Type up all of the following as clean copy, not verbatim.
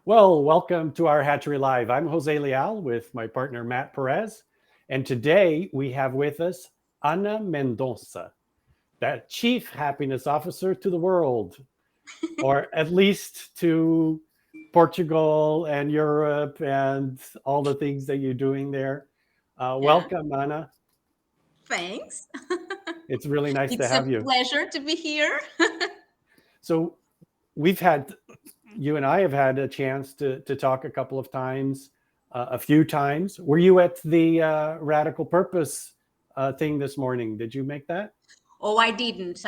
Well, welcome to our Hatchery Live. I'm Jose Leal with my partner Matt Perez. And today we have with us Ana Mendonça, that Chief Happiness Officer to the world, or at least to Portugal and Europe and all the things that you're doing there. Yeah, Welcome, Ana. thanks. It's really nice to It's a have you. pleasure to be here. So, we've had you and I have had a chance to talk a couple of times, a few times. Were you at the Radical Purpose thing this morning? Did you make that? Oh, I didn't.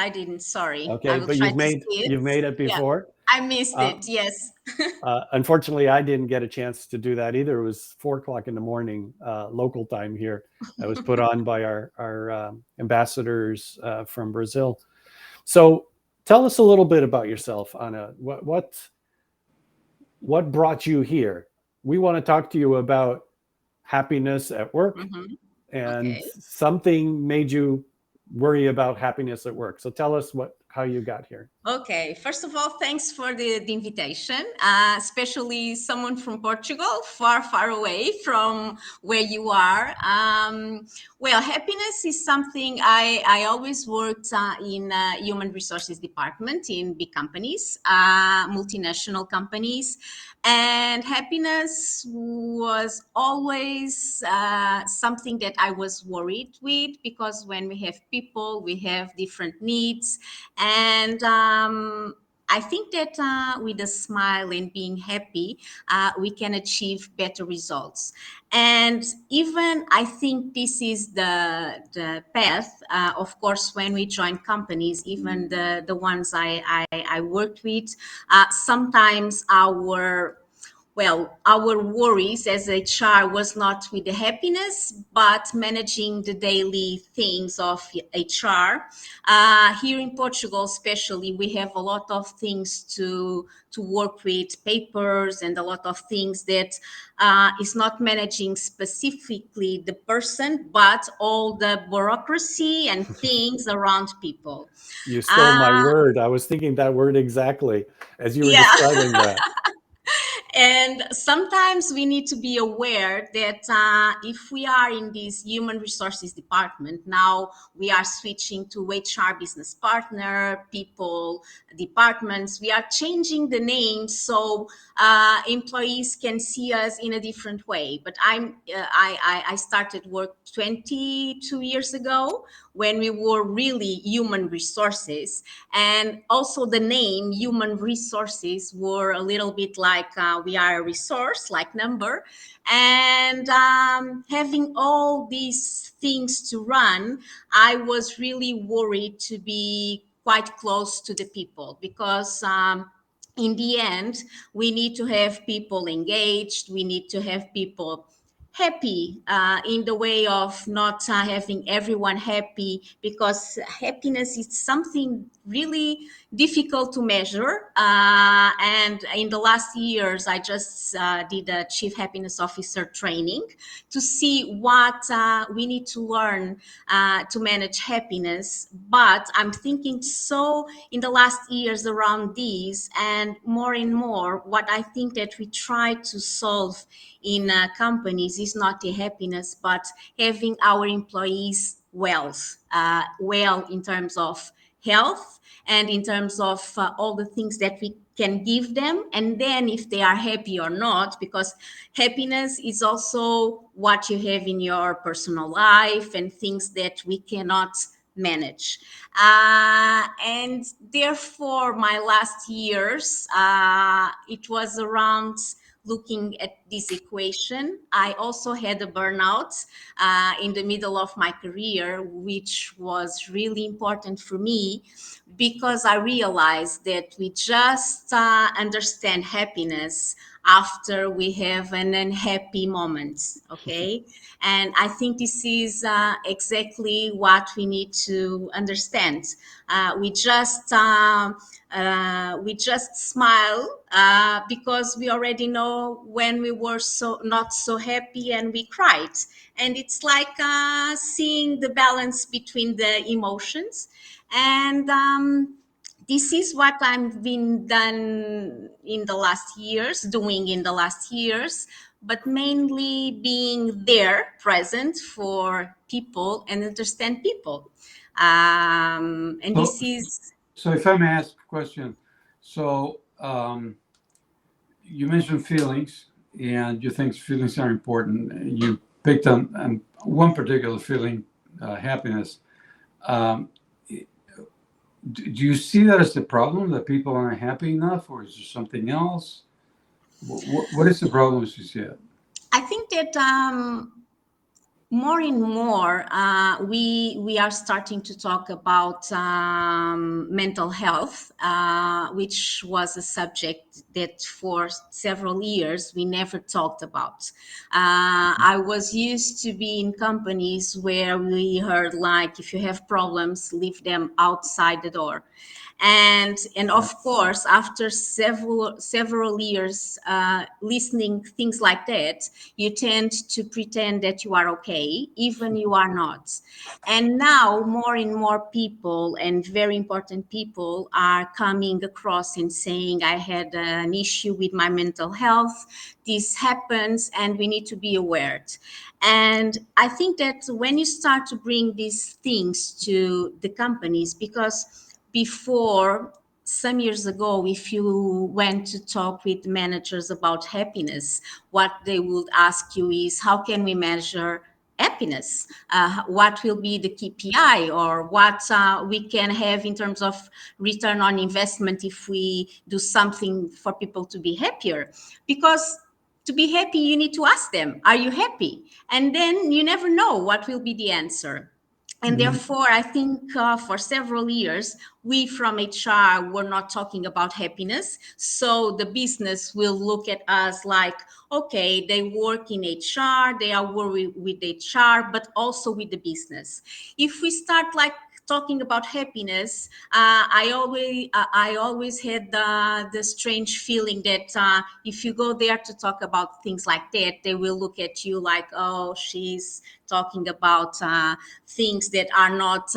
Sorry. I Okay, will but try to see it. you've made it Yeah, before. I missed Uh, it. Yes. Unfortunately, I didn't get a chance to do that either. It was 4 o'clock in the morning local time here. That was put on by our ambassadors from Brazil. So tell us a little bit about yourself, Anna. What brought you here? We want to talk to you about happiness at work, hmm and Okay. something made you worry about happiness at work. So tell us how you got here. Okay, first of all, thanks for the invitation, especially someone from Portugal, far, far away from where you are. Well, happiness is something I always worked in human resources department in big companies, multinational companies. And happiness was always something that I was worried with because when we have people, we have different needs and I think that with a smile and being happy, we can achieve better results. And even I think this is the path. Of course, when we join companies, even the ones I worked with, sometimes our worries as HR was not with the happiness, but managing the daily things of HR. Here in Portugal, especially, we have a lot of things to work with, papers and a lot of things that is not managing specifically the person, but all the bureaucracy and things around people. You stole my Uh, word. I was thinking that word exactly as you were yeah. describing that. And sometimes we need to be aware that if we are in this human resources department, now we are switching to HR business partner, people departments, we are changing the name so employees can see us in a different way. But I started work 22 years ago when we were really human resources, and also the name human resources were a little bit like we are a resource like number, and having all these things to run, I was really worried to be quite close to the people because in the end we need to have people engaged, we need to have people happy in the way of not having everyone happy, because happiness is something really difficult to measure. And in the last years, I just did a chief happiness officer training to see what we need to learn to manage happiness. But I'm thinking so in the last years around these, and more, what I think that we try to solve in companies is not the happiness, but having our employees well in terms of health and in terms of all the things that we can give them, and then if they are happy or not, because happiness is also what you have in your personal life and things that we cannot manage. And therefore my last years, it was around looking at this equation. I also had a burnout in the middle of my career, which was really important for me because I realized that we just understand happiness after we have an unhappy moment. Okay. And I think this is exactly what we need to understand. We just smile because we already know when we were so not so happy and we cried, and it's like seeing the balance between the emotions. And this is what I've been done in the last years, doing in the last years, but mainly being there, present for people and understand people. And So, this is, so if I may ask a question, so you mentioned feelings, and you think feelings are important. You picked on one particular feeling, happiness. Um, do you see that as the problem, that people aren't happy enough, or is there something else? What is the problem as you see it? I think that more and more we are starting to talk about mental health, which was a subject that for several years we never talked about. I was used to be in companies where we heard, like, if you have problems, leave them outside the door. And of course, after several years listening things like that, you tend to pretend that you are okay, even you are not. And now more and more people, and very important people, are coming across and saying, I had an issue with my mental health, this happens, and we need to be aware. And I think that when you start to bring these things to the companies, because before, some years ago, if you went to talk with managers about happiness, what they would ask you is, how can we measure happiness? What will be the KPI, or what we can have in terms of return on investment if we do something for people to be happier? Because to be happy, you need to ask them, are you happy? And then you never know what will be the answer. And Mhm. therefore, I think for several years, we from HR were not talking about happiness. So the business will look at us like, okay, they work in HR, they are worried with HR, but also with the business. If we start like talking about happiness, I always had the strange feeling that if you go there to talk about things like that, they will look at you like, oh, she's talking about things that are not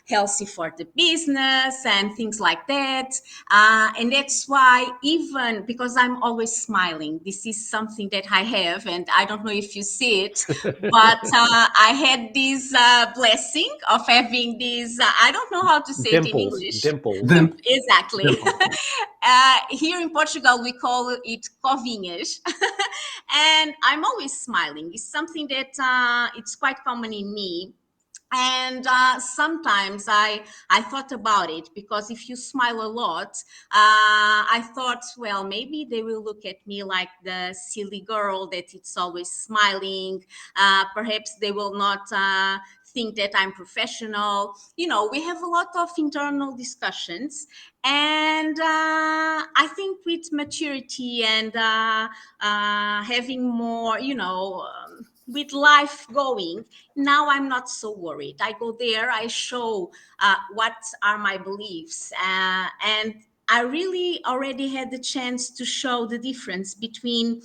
healthy for the business and things like that. And that's why, even because I'm always smiling, this is something that I have, and I don't know if you see it, but I had this blessing of having this, I don't know how to say it in Dimples, English. dimples. Dim- Exactly. Dimple. Here in Portugal, we call it covinhas. And I'm always smiling. It's something that it's quite common in me. And sometimes I thought about it, because if you smile a lot, I thought, well, maybe they will look at me like the silly girl that it's always smiling. Perhaps they will not think that I'm professional. You know, we have a lot of internal discussions. And I think with maturity and having more, with life going, now I'm not so worried. I go there, I show what are my beliefs, and I really already had the chance to show the difference between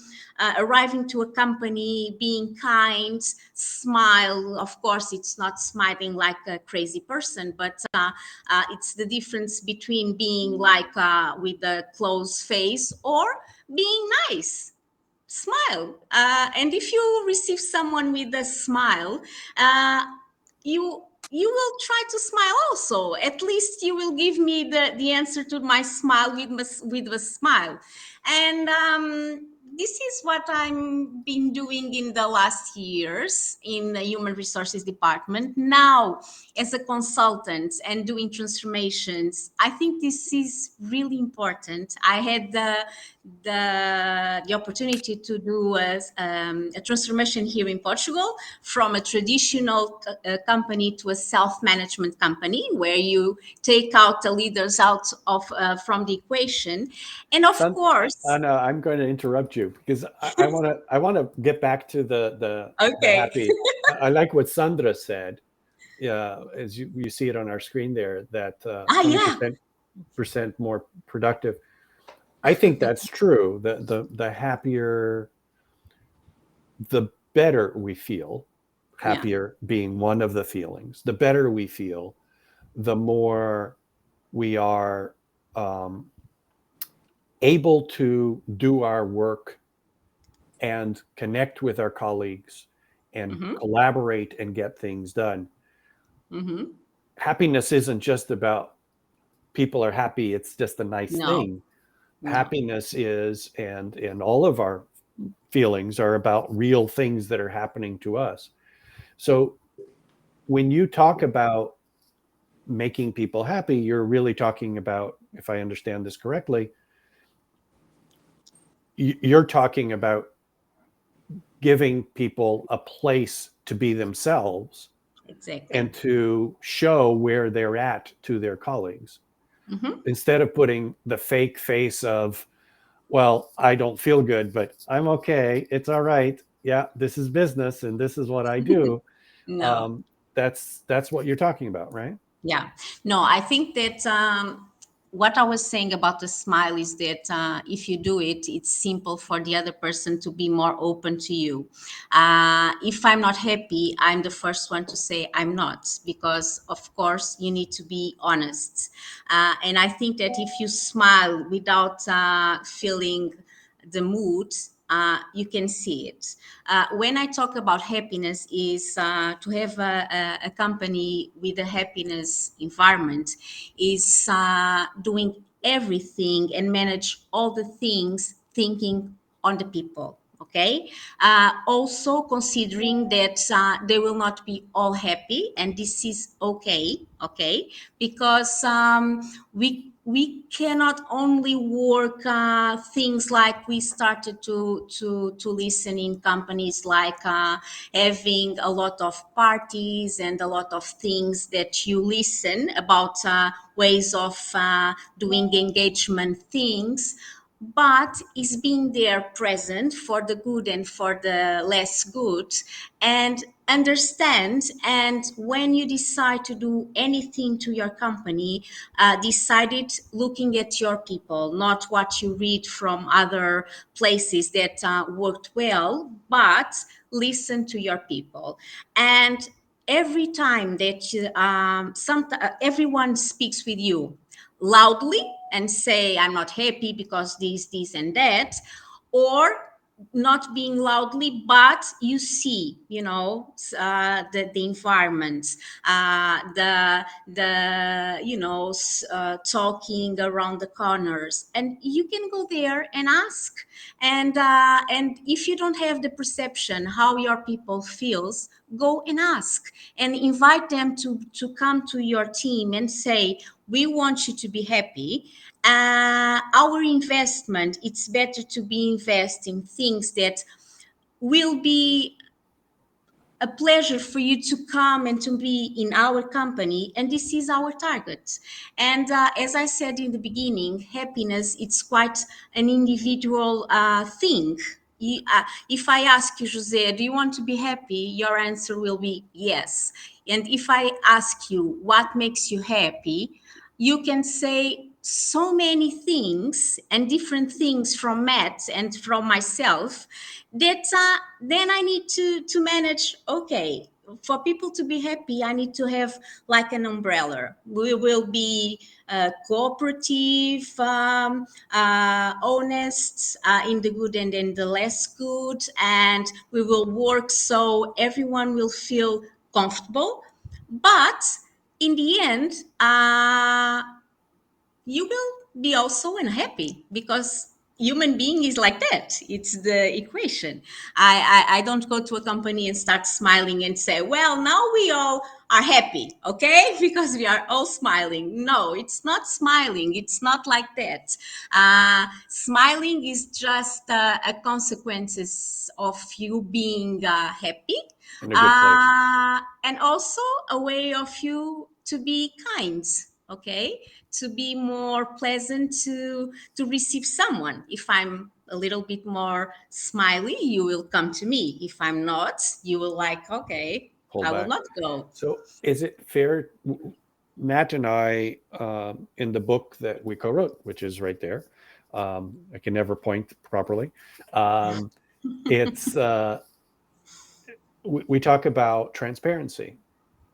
arriving to a company, being kind, smile. Of course, it's not smiling like a crazy person, but it's the difference between being like with a closed face or being nice. Smile. And if you receive someone with a smile, uh, you will try to smile also. At least you will give me the answer to my smile with a smile. And this is what I've been doing in the last years in the human resources department. Now, as a consultant and doing transformations, I think this is really important. I had the opportunity to do a transformation here in Portugal, from a traditional company to a self-management company, where you take out the leaders out of from the equation. And of Son, course, Anna, I'm going to interrupt you because I want to get back to the okay. happy. I like what Sandra said. Yeah, as you see it on our screen there, that Ah, twenty yeah, percent more productive. I think that's true. The happier, the better we feel. yeah, Happier being one of the feelings. The better we feel, the more we are um, able to do our work and connect with our colleagues and Mm-hmm. collaborate and get things done. Mm-hmm. Happiness isn't just about people are happy, it's just a nice No, thing. no. Happiness is, and all of our feelings are about real things that are happening to us. So when you talk about making people happy, you're really talking about, if I understand this correctly, you're talking about giving people a place to be themselves Exactly. and to show where they're at to their colleagues Mm-hmm. instead of putting the fake face of, well, I don't feel good, but I'm okay. It's all right. Yeah, this is business and this is what I do. No. Um, that's what you're talking about, right? Yeah, no, I think that what I was saying about the smile is that if you do it, it's simple for the other person to be more open to you. If I'm not happy, I'm the first one to say I'm not, because of course you need to be honest. And I think that if you smile without feeling the mood, you can see it. When I talk about happiness, is to have a company with a happiness environment, is doing everything and manage all the things, thinking on the people. Okay. Also considering that they will not be all happy, and this is okay. Okay, because we cannot only work things like we started to listen in companies like having a lot of parties and a lot of things that you listen about ways of doing engagement things, but is being there present for the good and for the less good, and understand. And when you decide to do anything to your company, decide it looking at your people, not what you read from other places that worked well, but listen to your people. And every time that everyone speaks with you loudly and say I'm not happy because this and that, or not being loudly, but you see, the environment, talking around the corners, and you can go there and ask. And if you don't have the perception how your people feels, go and ask and invite them to come to your team and say, we want you to be happy. Our investment, it's better to be investing things that will be a pleasure for you to come and to be in our company, and this is our target. And as I said in the beginning, happiness, it's quite an individual thing. If I ask you, Jose, do you want to be happy, your answer will be yes. And if I ask you what makes you happy, you can say so many things and different things from Matt and from myself, that then I need to manage. Okay, for people to be happy, I need to have like an umbrella. We will be cooperative, honest, in the good and in the less good, and we will work so everyone will feel comfortable. But in the end, you will be also unhappy, because human being is like that. It's the equation. I don't go to a company and start smiling and say, well, now we all are happy, okay, because we are all smiling. No, it's not smiling. It's not like that. Smiling is just a consequences of you being happy, In a good place. and also a way of you to be kind, okay, to be more pleasant to receive someone. If I'm a little bit more smiley, you will come to me. If I'm not, you will like, okay, Pull I will back. not go. So is it fair? Matt and I, in the book that we co-wrote, which is right there, I can never point properly. Um, it's we talk about transparency,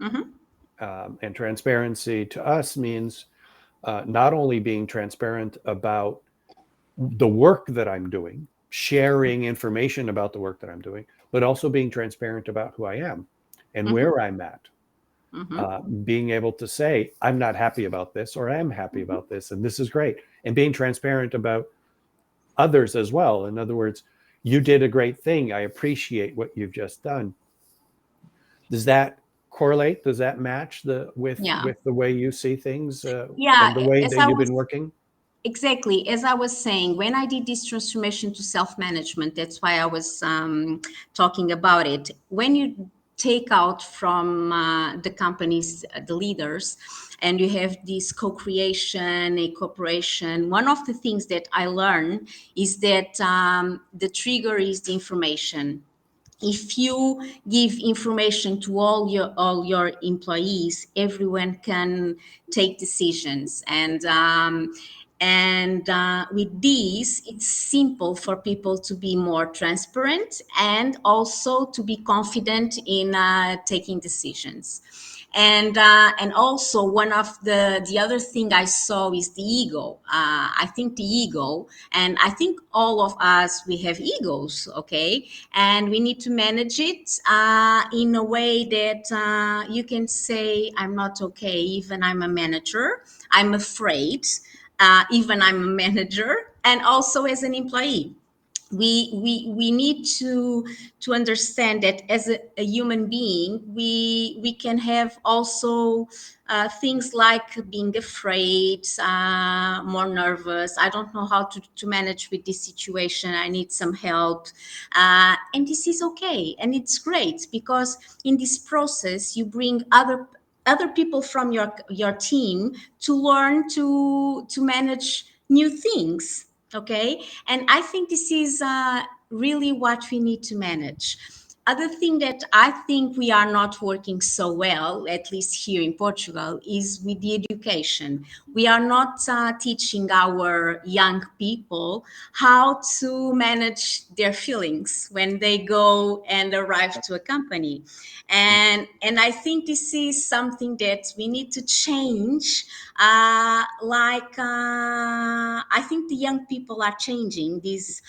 Mm-hmm. and transparency to us means not only being transparent about the work that I'm doing, sharing information about the work that I'm doing, but also being transparent about who I am and Mm-hmm. where I'm at. Mm-hmm. Being able to say, I'm not happy about this, or I am happy about this, and this is great. And being transparent about others as well. In other words, you did a great thing. I appreciate what you've just done. Does that correlate? Does that match Yeah. with the way you see things Yeah. and the way As that I you've was been working? Exactly. As I was saying, when I did this transformation to self management, that's why I was talking about it. When you take out from the companies, the leaders, and you have this co creation, a corporation, one of the things that I learned is that the trigger is the information. If you give information to all your employees, everyone can take decisions, and with this, it's simple for people to be more transparent and also to be confident in taking decisions. And also, one of the other thing I saw is the ego. I think the ego, and I think all of us, we have egos, okay, and we need to manage it in a way that you can say, I'm not okay, even I'm a manager, I'm afraid, even I'm a manager, and also as an employee. We need to understand that as a human being, we can have also things like being afraid, more nervous. I don't know how to manage with this situation. I need some help, and this is okay, and it's great because in this process you bring other people from your team to learn to manage new things, okay. And I think this is really what we need to manage. Other thing that I think we are not working so well, at least here in Portugal, is with the education. We are not teaching our young people how to manage their feelings when they go and arrive to a company. And I think this is something that we need to change. I think the young people are changing this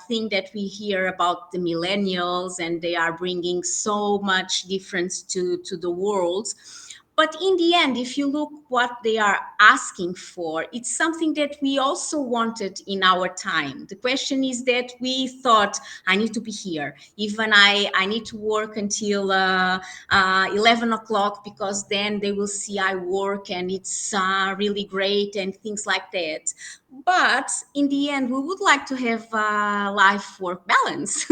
thing that we hear about the millennials, and they are bringing so much difference to the world. But in the end, if you look what they are asking for, it's something that we also wanted in our time. The question is that we thought, I need to be here. Even I need to work until 11 o'clock because then they will see I work and it's really great and things like that. But in the end, we would like to have life work balance.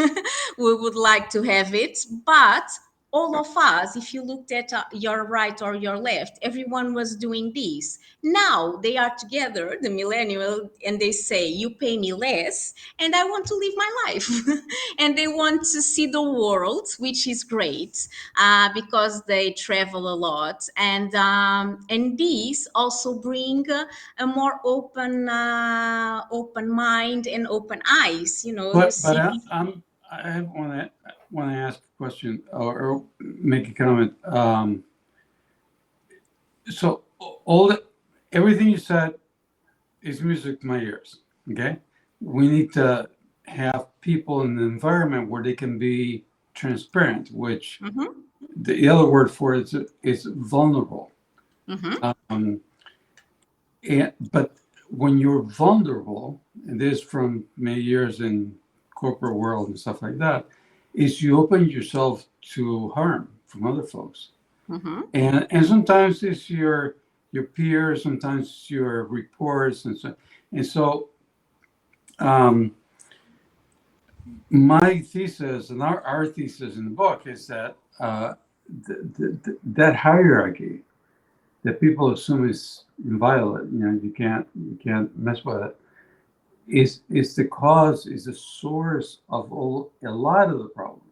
We would like to have it, but all of us, if you looked at your right or your left, everyone was doing this. Now they are together, the millennial, and they say, you pay me less and I want to live my life. And they want to see the world, which is great because they travel a lot. And these also bring a more open mind and open eyes. You But see. I want to ask a question or make a comment. So everything you said is music to my ears. Okay, we need to have people in an environment where they can be transparent, which Mm-hmm, the other word for it is vulnerable. mm-hmm, Um, but when you're vulnerable, and this from many years in corporate world and stuff like that, is you open yourself to harm from other folks. mm-hmm. And sometimes it's your peers, sometimes it's your reports, and so um, my thesis and our thesis in the book is that that hierarchy that people assume is inviolate, you can't mess with it, is the cause, is the source of a lot of the problems.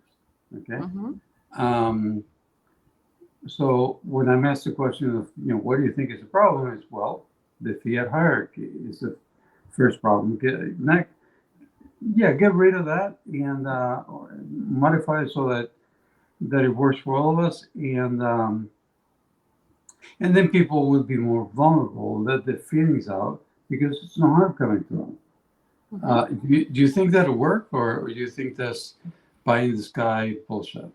Okay. Mm-hmm. Um, so when I'm asked the question of, what do you think is the problem? It's, well, the fiat hierarchy is the first problem. Get rid of that and modify it so that it works for all of us. And And then people will be more vulnerable, let their feelings out because it's no harm coming to them. Do you think that'll work, or do you think that's pie in the sky bullshit?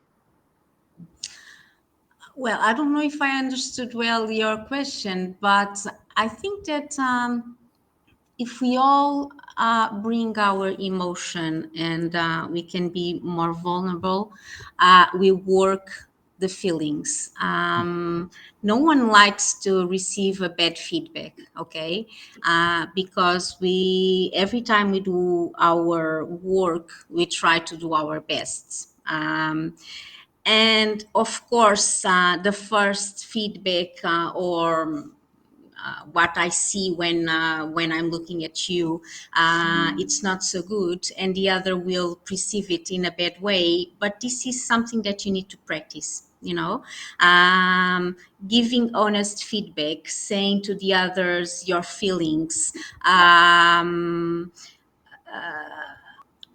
Well, I don't know if I understood well your question, but I think that if we all bring our emotion and we can be more vulnerable, we work the feelings. No one likes to receive a bad feedback, okay? Because we every time we do our work, we try to do our best. And of course, the first feedback or what I see when I'm looking at you, it's not so good, and the other will perceive it in a bad way. But this is something that you need to practice. Giving honest feedback, saying to the others your feelings.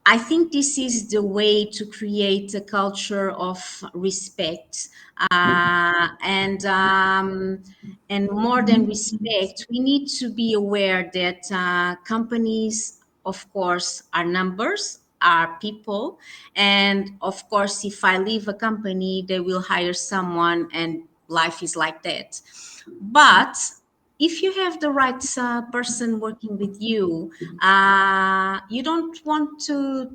I think this is the way to create a culture of respect, and more than respect, we need to be aware that companies, of course, are numbers, are people, and of course, if I leave a company, they will hire someone, and life is like that. But if you have the right person working with you, you don't want to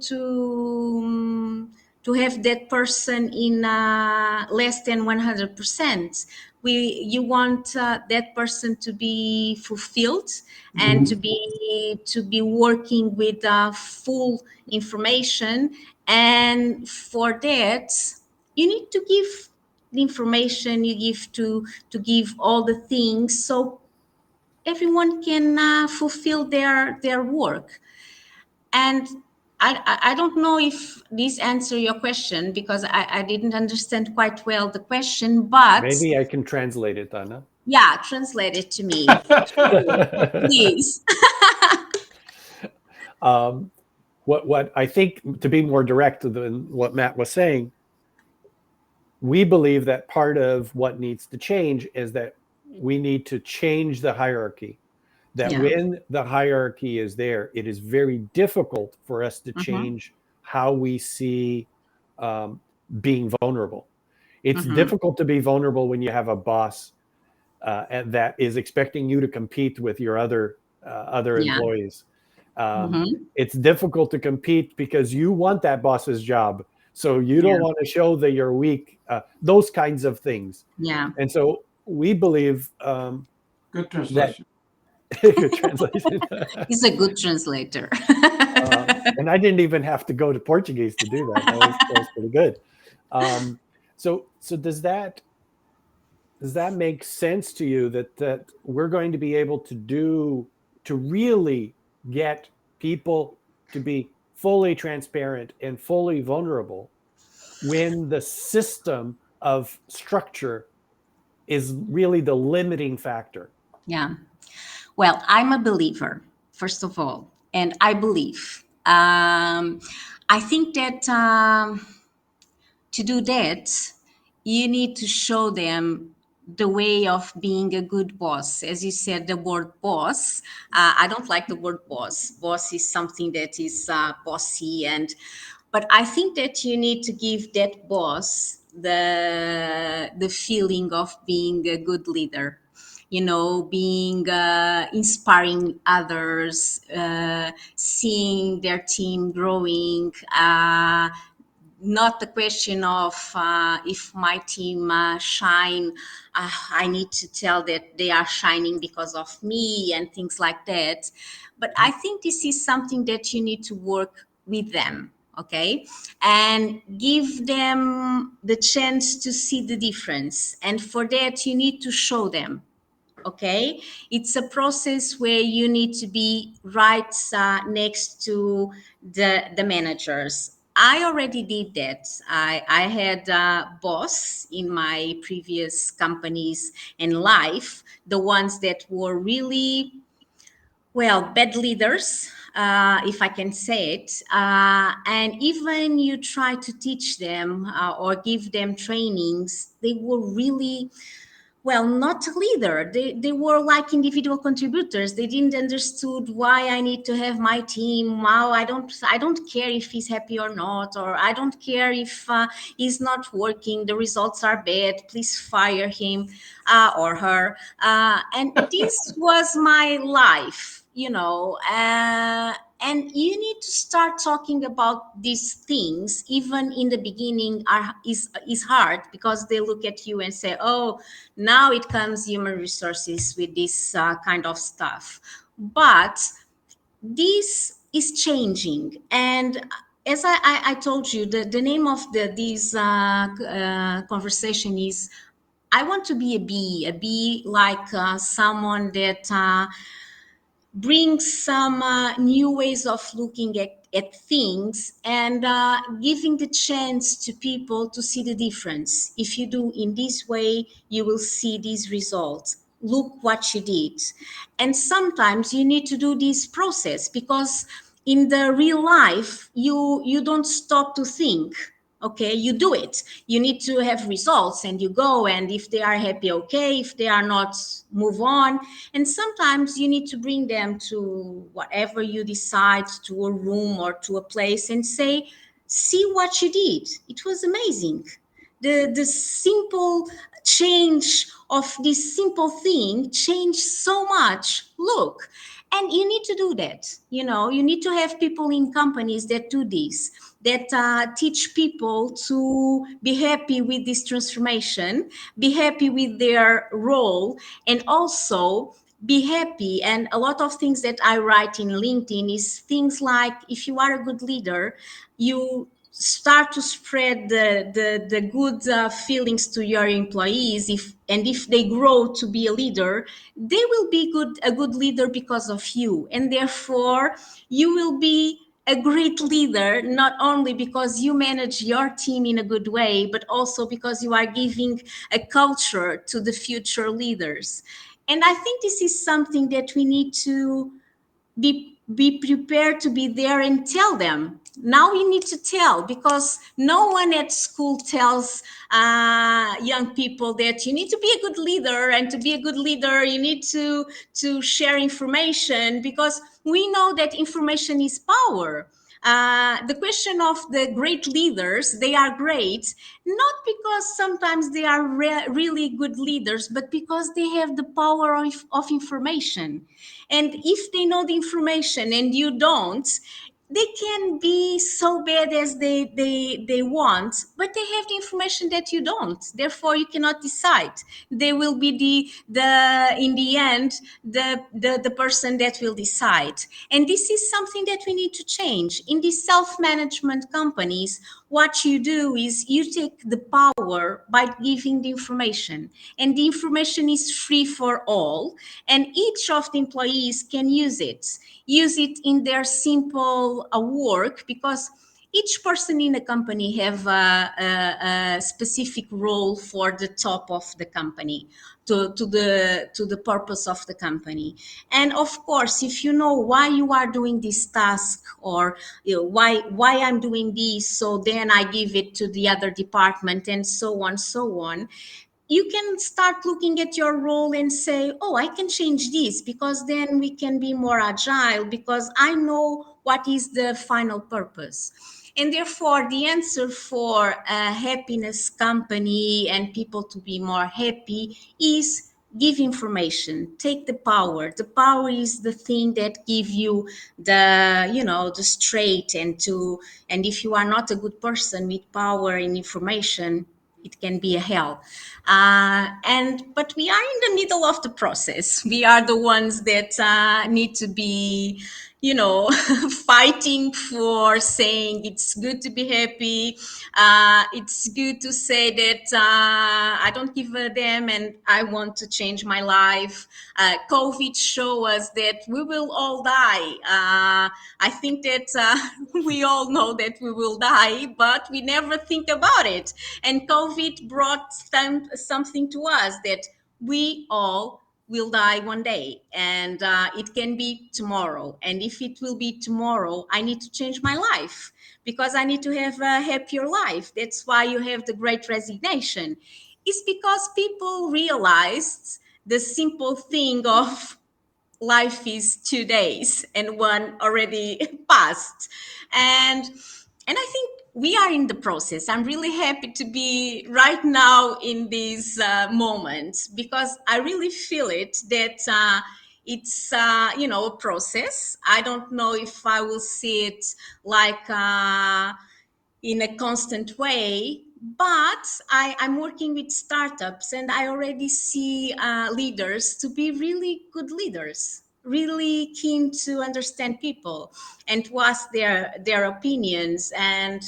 have that person in less than 100%. You want that person to be fulfilled and to be working with full information, and for that you need to give the information, you give to give all the things so everyone can fulfill their work. And I don't know if this answer your question, because I didn't understand quite well the question, but Maybe I can translate it, Anna. yeah, translate it to me, please. um, what I think, to be more direct than what Matt was saying, we believe that part of what needs to change is that we need to change the hierarchy. That Yeah. when the hierarchy is there, it is very difficult for us to Mm-hmm. change how we see um, being vulnerable. It's Mm-hmm. difficult to be vulnerable when you have a boss and that is expecting you to compete with your other Yeah. employees. Um, Mm-hmm. it's difficult to compete because you want that boss's job, so you Yeah. don't want to show that you're weak. Those kinds of things, Yeah. and so we believe Good that translation. good translation. He's a good translator. And I didn't even have to go to Portuguese to do that. That was pretty good. So does that make sense to you that we're going to be able to really get people to be fully transparent and fully vulnerable when the system of structure is really the limiting factor? Yeah. Well, I'm a believer, first of all, and I believe. I think that to do that, you need to show them the way of being a good boss. As you said, the word boss. I don't like the word boss. Boss is something that is bossy, but I think that you need to give that boss the feeling of being a good leader, being inspiring others, seeing their team growing, not the question of if my team shine, I need to tell that they are shining because of me and things like that. But I think this is something that you need to work with them, okay, and give them the chance to see the difference, and for that you need to show them. Okay, it's a process where you need to be right next to the managers. I already did that. I had a boss in my previous companies and life, the ones that were really, well, bad leaders, if I can say it. And even you try to teach them or give them trainings, they were really, well, not a leader. They were like individual contributors. They didn't understood why I need to have my team. Wow, I don't care if he's happy or not, or I don't care if he's not working, the results are bad, please fire him or her. And this was my life, and you need to start talking about these things even in the beginning is hard, because they look at you and say, oh, now it comes human resources with this kind of stuff. But this is changing. And as I told you, the name of this conversation is, I want to be a bee like someone that brings some new ways of looking at things, and giving the chance to people to see the difference. If you do in this way, you will see these results. Look what you did. And sometimes you need to do this process, because in the real life, you don't stop to think. Okay, you do it. You need to have results, and you go, and if they are happy, okay. If they are not, move on. And sometimes you need to bring them to whatever you decide, to a room or to a place, and say, see what you did. It was amazing. The simple change of this simple thing changed so much. Look. And you need to do that. You need to have people in companies that do this, that teach people to be happy with this transformation, be happy with their role, and also be happy. And a lot of things that I write in LinkedIn is things like, if you are a good leader, you start to spread the good feelings to your employees. If they grow to be a leader, they will be a good leader because of you, and therefore you will be a great leader, not only because you manage your team in a good way, but also because you are giving a culture to the future leaders. And I think this is something that we need to be prepared to be there and tell them. Now you need to tell, because no one at school tells young people that you need to be a good leader, and to be a good leader you need to share information, because we know that information is power. The question of the great leaders, they are great not because sometimes they are really good leaders, but because they have the power of information. And if they know the information and you don't, they can be so bad as they want, but they have the information that you don't. Therefore, you cannot decide. They will be the in the end the person that will decide. And this is something that we need to change. In these self-management companies, what you do is you take the power by giving the information, and the information is free for all, and each of the employees can use it in their simple work, because each person in a company have a specific role for the top of the company, to the purpose of the company. And of course, if you know why you are doing this task, or why I'm doing this, so then I give it to the other department, and so on, you can start looking at your role and say, oh, I can change this, because then we can be more agile, because I know what is the final purpose. And therefore, the answer for a happiness company and people to be more happy is give information, take the power. The power is the thing that give you the straight, and if you are not a good person with power and information, it can be a hell. But we are in the middle of the process. We are the ones that need to be, fighting for saying it's good to be happy. It's good to say that I don't give a damn and I want to change my life. COVID show us that we will all die. I think that we all know that we will die, but we never think about it. And COVID brought something to us, that we all will die one day, and it can be tomorrow. And if it will be tomorrow, I need to change my life, because I need to have a happier life. That's why you have the great resignation. It's because people realized the simple thing of life is 2 days and one already passed. And I think we are in the process. I'm really happy to be right now in this moment, because I really feel it that it's a process. I don't know if I will see it like in a constant way, but I'm working with startups, and I already see leaders to be really good leaders, really keen to understand people and to ask their opinions. And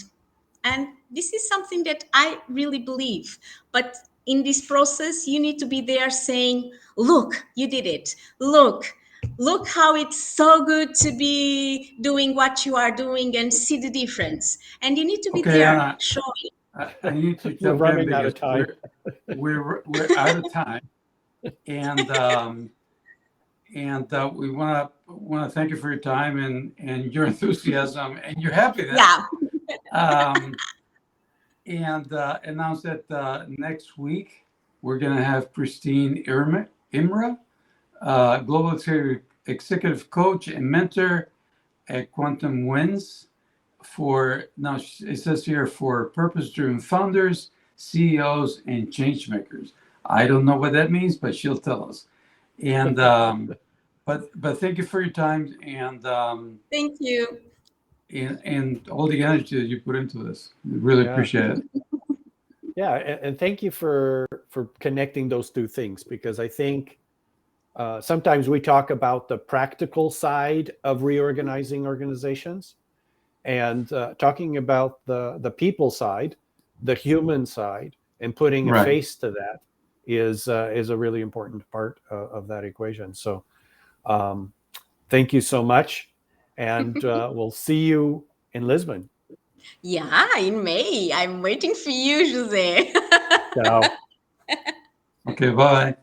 this is something that I really believe. But in this process, you need to be there saying, look, you did it. Look how it's so good to be doing what you are doing and see the difference. And you need to be Okay, there Anna, showing. I need to We're jump in running out because of time. we're out of time, and we want to thank you for your time and your enthusiasm and your happiness. Yeah. Um, and announce that next week we're going to have Christine Imra, global executive coach and mentor at Quantum Wins. It says here, for purpose-driven founders, CEOs, and change makers. I don't know what that means, but she'll tell us. And but thank you for your time Thank you. and all the energy that you put into this. We really Yeah. appreciate it. Yeah, and thank you for connecting those two things, because I think sometimes we talk about the practical side of reorganizing organizations, and talking about the people side, the human side, and putting a Right. face to that is a really important part of that equation. So um, thank you so much, and we'll see you in Lisbon. Yeah, in May. I'm waiting for you, Jose. Ciao. Okay, bye.